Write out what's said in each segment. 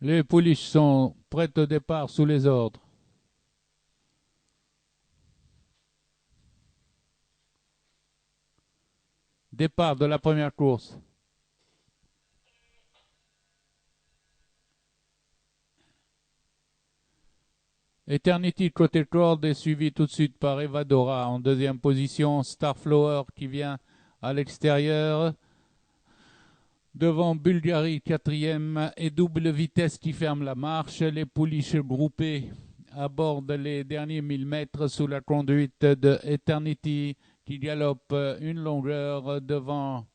Les pouliches sont prêtes au départ sous les ordres. Départ de la première course. Eternity côté corde est suivi tout de suite par Evadora en deuxième position. Starflower qui vient à l'extérieur. Devant Bulgarie, quatrième, et Double Vitesse qui ferme la marche. Les pouliches groupées abordent les derniers 1000 mètres sous la conduite de Eternity qui galope une longueur devant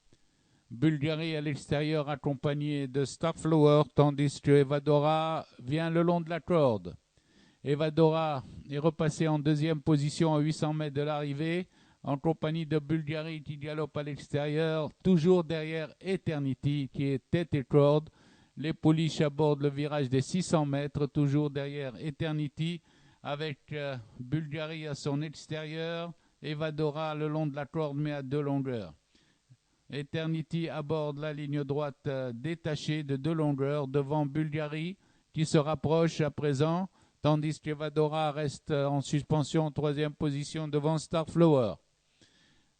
Bulgarie à l'extérieur accompagné de Starflower, tandis que Evadora vient le long de la corde. Evadora est repassé en deuxième position à 800 mètres de l'arrivée, en compagnie de Bulgarie qui galope à l'extérieur, toujours derrière Eternity qui est tête et corde. Les pouliches abordent le virage des 600 mètres, toujours derrière Eternity, avec Bulgarie à son extérieur, Evadora le long de la corde mais à deux longueurs. Eternity aborde la ligne droite détachée de deux longueurs devant Bulgarie qui se rapproche à présent, tandis qu'Evadora reste en suspension en troisième position devant Starflower.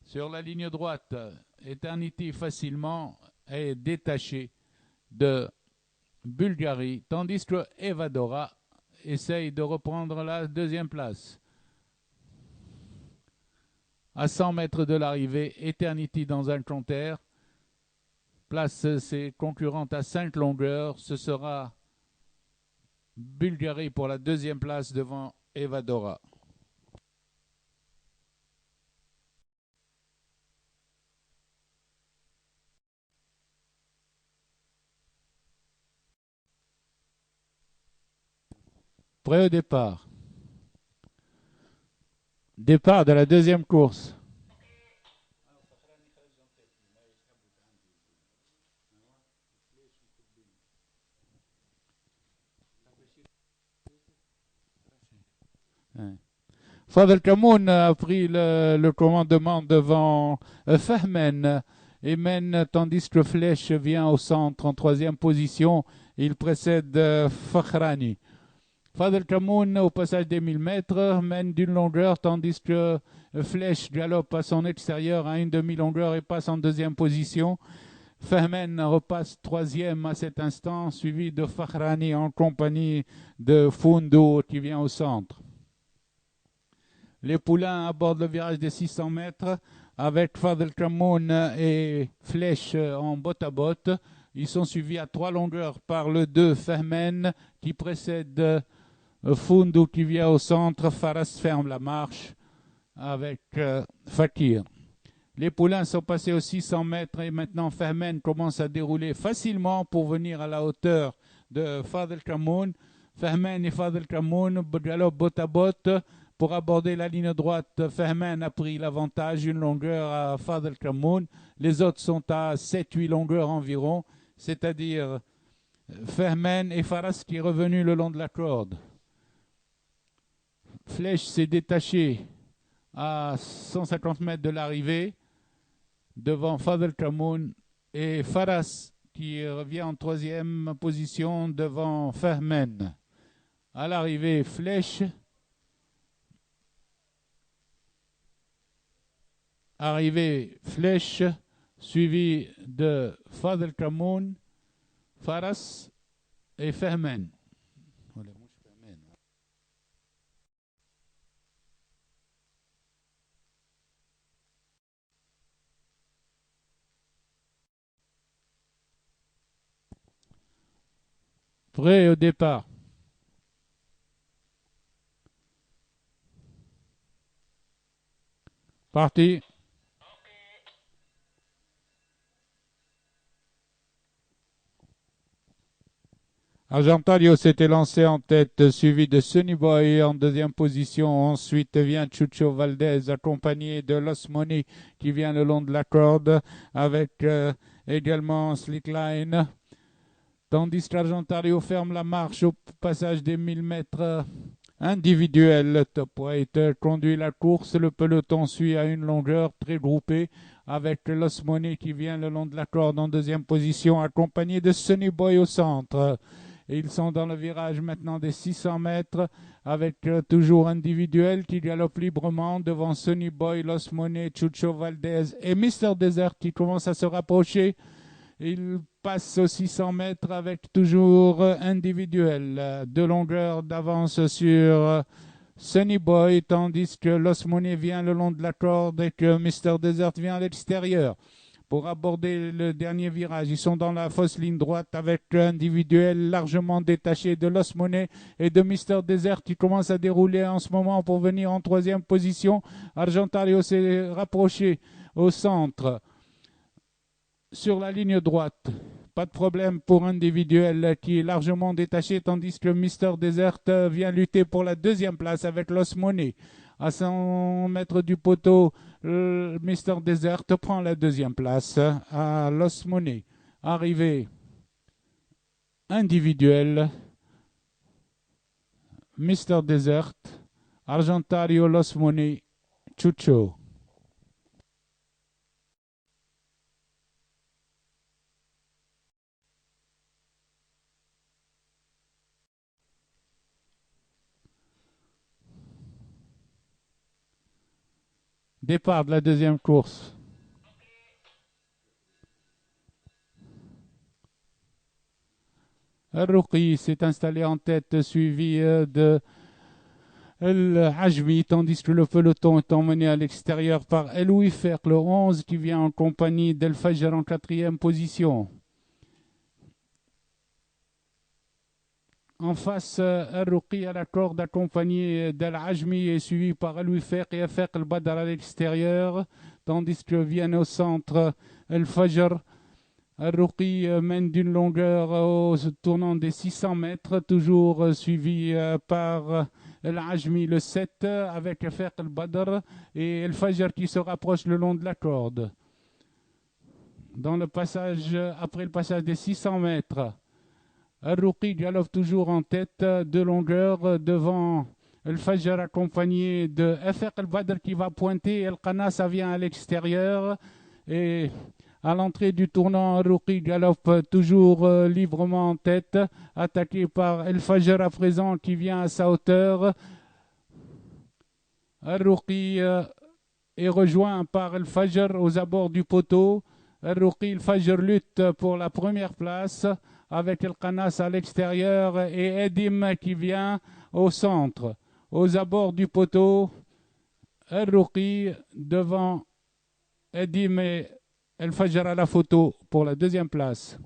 Sur la ligne droite, Eternity facilement est détaché de Bulgarie, tandis que Evadora essaye de reprendre la deuxième place. À 100 mètres de l'arrivée, Eternity dans un compteur place ses concurrentes à 5 longueurs. Ce sera Bulgarie pour la deuxième place devant Evadora. Prêt au départ. Départ de la deuxième course. Fadel Kamoun a pris le commandement devant Fahmen et mène, tandis que Flèche vient au centre en troisième position. Il précède Fakhrani. Fadel Kamoun, au passage des 1000 mètres, mène d'une longueur, tandis que Flèche galope à son extérieur à une demi-longueur et passe en deuxième position. Fahmen repasse troisième à cet instant, suivi de Fakhrani en compagnie de Fundo qui vient au centre. Les poulains abordent le virage des 600 mètres avec Fadel Kamoun et Flèche en botte à botte. Ils sont suivis à 3 longueurs par le 2 Fahmen qui précède Fundo qui vient au centre. Faras ferme la marche avec Fakir. Les poulains sont passés aux 600 mètres et maintenant Fahmen commence à dérouler facilement pour venir à la hauteur de Fadel Kamoun. Fahmen et Fadel Kamoun galopent botte à botte. Pour aborder la ligne droite, Fahmen a pris l'avantage, une longueur à Fadel Kamoun. Les autres sont à 7-8 longueurs environ, c'est-à-dire Fahmen et Faras qui est revenu le long de la corde. Flèche s'est détaché à 150 mètres de l'arrivée devant Fadel Kamoun et Faras qui revient en troisième position devant Fahmen. À l'arrivée, Flèche. Arrivée Flèche, suivi de Fadel Kamoun, Faras et Fahmen. Prêt au départ. Parti. Argentario s'était lancé en tête, suivi de Sunny Boy en deuxième position. Ensuite vient Chucho Valdez, accompagné de Los Money qui vient le long de la corde, avec également Slickline. Tandis qu'Argentario ferme la marche au passage des 1000 mètres individuels. Top Weight conduit la course. Le peloton suit à une longueur très groupée, avec Los Money qui vient le long de la corde en deuxième position, accompagné de Sunny Boy au centre. Ils sont dans le virage maintenant des 600 mètres avec toujours individuel qui galope librement devant Sonny Boy, Los Monet, Chucho Valdez et Mister Desert qui commence à se rapprocher. Il passe aux 600 mètres avec toujours individuel. De longueur d'avance sur Sonny Boy, tandis que Los Monet vient le long de la corde et que Mister Desert vient à l'extérieur pour aborder le dernier virage. Ils sont dans la fausse ligne droite avec l'individuel largement détaché de Los Monet et de Mister Desert qui commence à dérouler en ce moment pour venir en troisième position. Argentario s'est rapproché au centre sur la ligne droite. Pas de problème pour individuel qui est largement détaché, tandis que Mister Desert vient lutter pour la deuxième place avec Los Monet. À 100 mètres du poteau, Mister Desert prend la deuxième place à Los Monet. Arrivée individuelle, Mister Desert, Argentario, Los Monet, Chucho. Départ de la deuxième course. Rouki s'est installé en tête, suivi de El Hajmi, tandis que le peloton est emmené à l'extérieur par El Ouifer, le 11, qui vient en compagnie d'El Fajr en quatrième position. En face, El-Ruqi à la corde, accompagné d'El Hajmi et suivi par El Ouifer et Afek El Badar à l'extérieur, tandis que viennent au centre El Fajr. El-Ruqi mène d'une longueur au tournant des 600 mètres, toujours suivi par El Hajmi le 7 avec Afek El Badr et El Fajr qui se rapproche le long de la corde. Dans le passage, après le passage des 600 mètres, El-Ruqi galope toujours en tête de longueur devant El Fajr accompagné de Afek El Badr qui va pointer. El Qana, ça vient à l'extérieur. Et à l'entrée du tournant, El-Ruqi galope toujours librement en tête, attaqué par El Fajr à présent qui vient à sa hauteur. El-Ruqi est rejoint par El Fajr aux abords du poteau. El-Ruqi, El Fajr lutte pour la première place avec El Qanas à l'extérieur et Edim qui vient au centre. Aux abords du poteau, El-Ruqi devant Edim et El Fajr à la photo pour la deuxième place.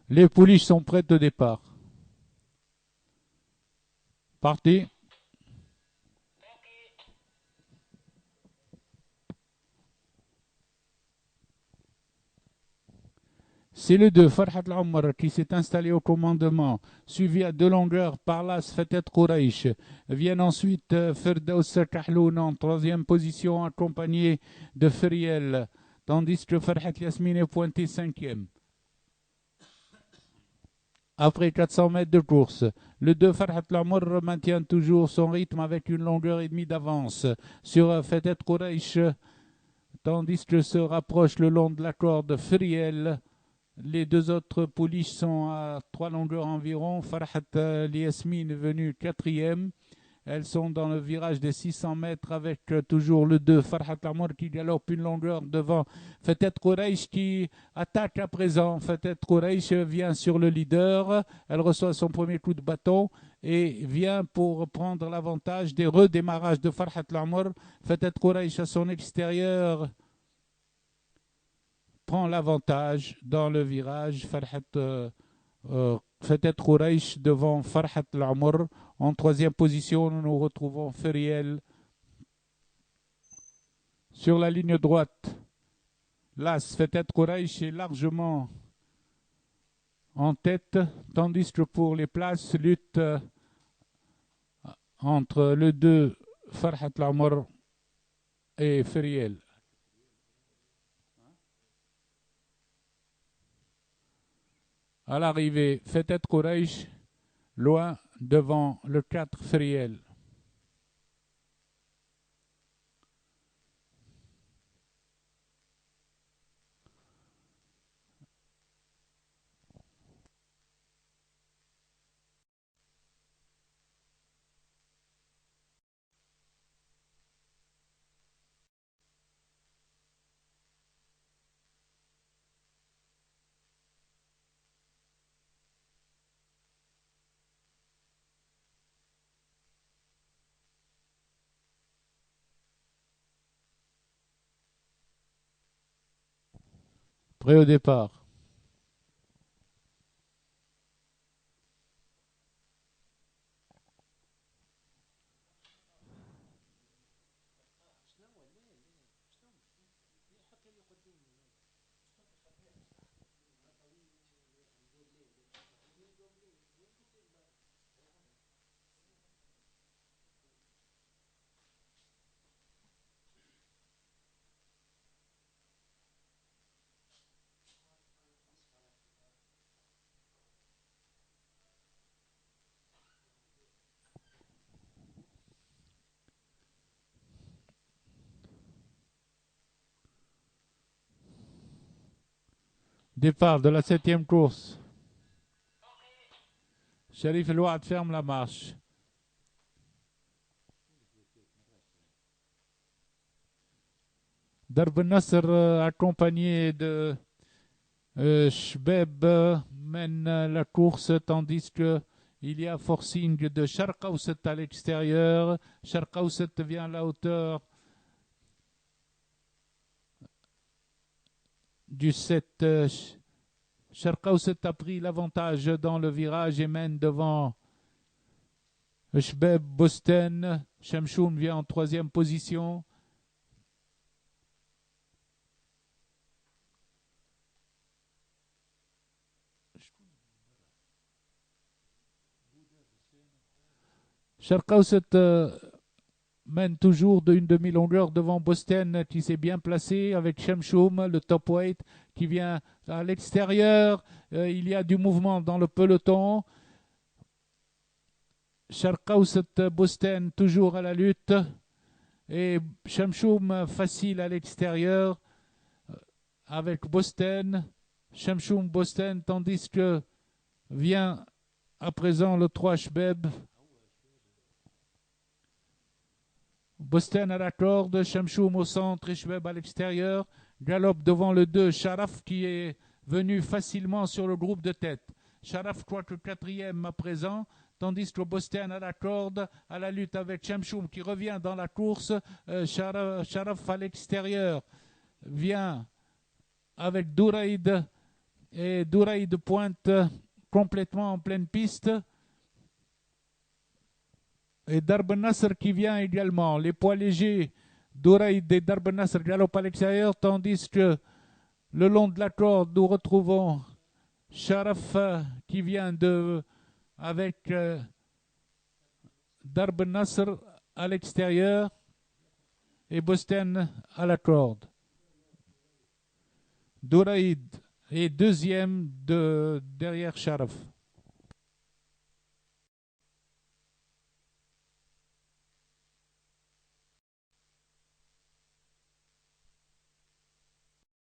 Les pouliches sont prêtes au départ. Parti. C'est le 2, Farhat Al-Omar, qui s'est installé au commandement, suivi à deux longueurs par l'As Fatet Quraish. Viennent ensuite Firdaus Kahloun en troisième position, accompagné de Feriel, tandis que Farhat Yasmine est pointé cinquième. Après 400 mètres de course, le 2 Farhat Al-Omar maintient toujours son rythme avec une longueur et demie d'avance sur Fatet Quraish, tandis que se rapproche le long de la corde Feriel. Les deux autres pouliches sont à 3 longueurs environ. Farhat Yasmine est venue quatrième. Elles sont dans le virage des 600 mètres avec toujours le 2 Farhat Al-Omar qui galope une longueur devant Fatet Quraish qui attaque à présent. Fatet Quraish vient sur le leader. Elle reçoit son premier coup de bâton et vient pour prendre l'avantage des redémarrages de Farhat Al-Omar. Fatet Quraish à son extérieur prend l'avantage dans le virage. Fatet Quraish devant Farhat Al-Omar. En troisième position, nous retrouvons Feriel sur la ligne droite. L'As Fatet Quraish est largement en tête, tandis que pour les places, lutte entre le 2 Farhat Al-Omar et Feriel. À l'arrivée, Fatet Quraish, loin devant le 4 Friel. Prêt au départ. Départ de la 7e course. Sharif El Ouad ferme la marche. Darb Nasser, accompagné de Shbeb, mène la course, tandis que il y a forcing de Sharkaousset à l'extérieur. Sharkaousset vient à la hauteur du 7. Sharkaousset a pris l'avantage dans le virage et mène devant Shbeb Bosten. Shamshoun vient en 3e position. Sharkaousset mène toujours d'une demi-longueur devant Bosten qui s'est bien placé avec Shamshoum, le top weight qui vient à l'extérieur. Il y a du mouvement dans le peloton. Sharkaousset, Bosten toujours à la lutte et Shamshoum facile à l'extérieur avec Bosten. Shamshoum, Bosten, tandis que vient à présent le 3 Shbeb. Bosten à la corde, Shamshoum au centre et Shbeb à l'extérieur. Galope devant le 2, Sharaf qui est venu facilement sur le groupe de tête. Sharaf croit que 4e à présent, tandis que Bosten à la corde, à la lutte avec Shamshoum qui revient dans la course. Sharaf à l'extérieur vient avec Douraïd et Douraïd pointe complètement en pleine piste. Et Darb Nasser qui vient également. Les poids légers d'Ouraïd et Darb Nasser galopent à l'extérieur, tandis que le long de la corde, nous retrouvons Sharaf qui vient avec Darb Nasser à l'extérieur et Bosten à la corde. Douraïd est 2e derrière Sharaf.